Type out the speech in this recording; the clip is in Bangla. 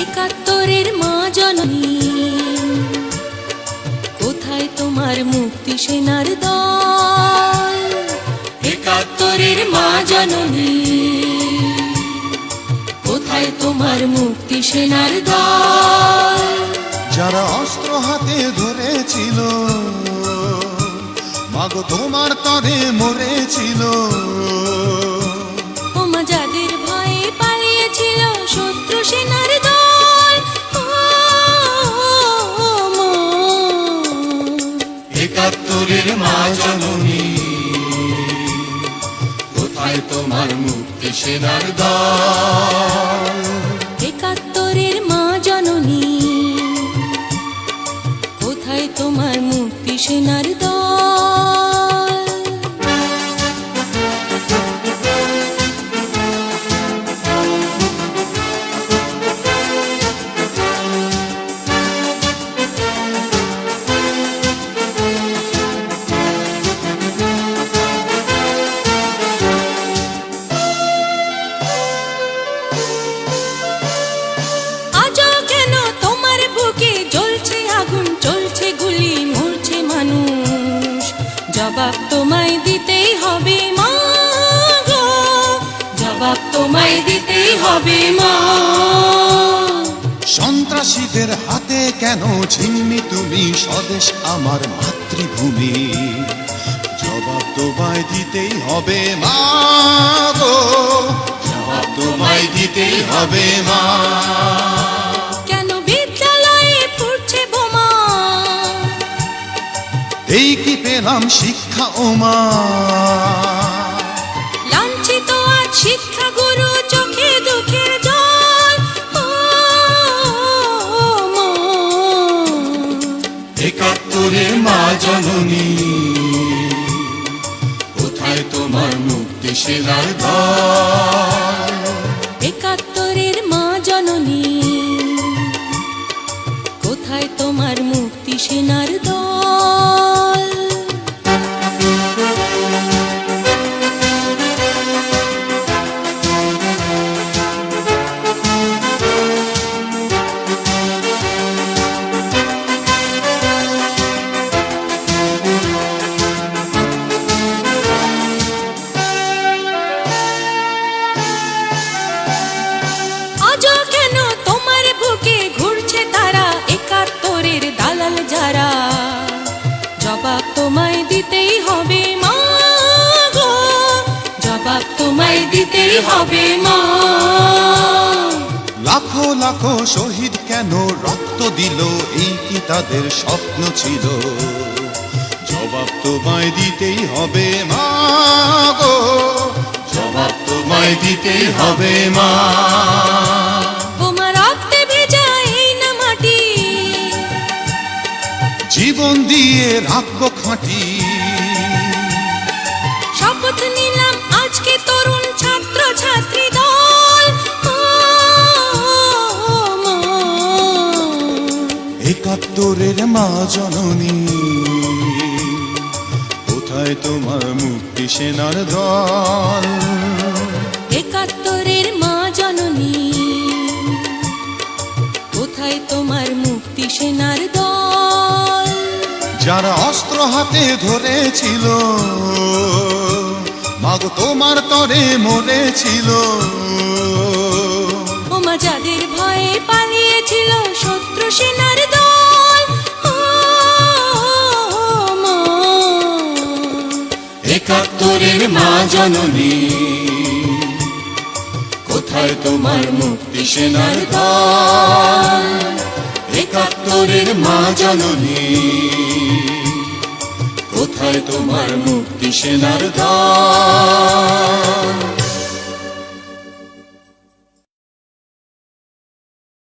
একাত্তরের মা জননী, কোথায় তোমার মুক্তি সেনার দল? একাত্তরের মা জননী, কোথায় তোমার মুক্তি সেনার দল? যারা অস্ত্র হাতে ধরেছিল, মাগো তোমার তরে মরেছিল। ওমা যাদের ভয়ে পালিয়েছিল শত্রু সেনার দল। একাত্তরের মা জননী, কোথায় তোমার মুক্তি সেনার দল? একাত্তরের মা জননী, কোথায় তোমার মুক্তি সেনার দল? জবাব তোমায় দিতেই হবে মা গো, জবাব তোমায় দিতেই হবে মা। সন্ত্রাসীদের হাতে কেন ছিন্নি তুমি স্বদেশ আমার মাতৃভূমি? জবাব তোমায় দিতেই হবে মা গো, জবাব তোমায় দিতেই হবে মা। কেন বিদ্যালয়ে ফুটছে বোমা? এই কি পেলাম শিক্ষা ও মা? লাঞ্ছিত আজ শিক্ষা গুরু, চোখে দুঃখের জল। একাত্তরের মা জননী, কোথায় তোমার মুক্তি সেনার দল? একাত্তরের মা জননী, কোথায় তোমার মুক্তি সেনার দল? জবাব তোমায় দিতেই হবে মা গো, জবাব তোমায় দিতেই হবে মা। লাখো লাখো শহীদ কেন রক্ত দিল, এই কি তাদের স্বপ্ন ছিল? জবাব তোমায় দিতেই হবে মা গো, জবাব তোমায় দিতেই হবে মা। জীবন দিয়ে রাখবো খাঁটি, শপথ নিলাম আজকে তরুণ ছাত্র ছাত্রী দল। একাত্তরের মা জননী, কোথায় তোমার মুক্তি সেনার দল? একাত্তরের মা জননী, কোথায় তোমার মুক্তি সেনার দল? যারা অস্ত্র হাতে ধরেছিল, মাগো তোমার তরে মরেছিল। ওমা যাদের ভয়ে পালিয়েছিল শত্রু সেনার দল। একাত্তরের মা জননী, কোথায় তোমার মুক্তি সেনার দল? একাত্তরের মা জননী, কোথায় তোমার মুক্তি সেনার দল?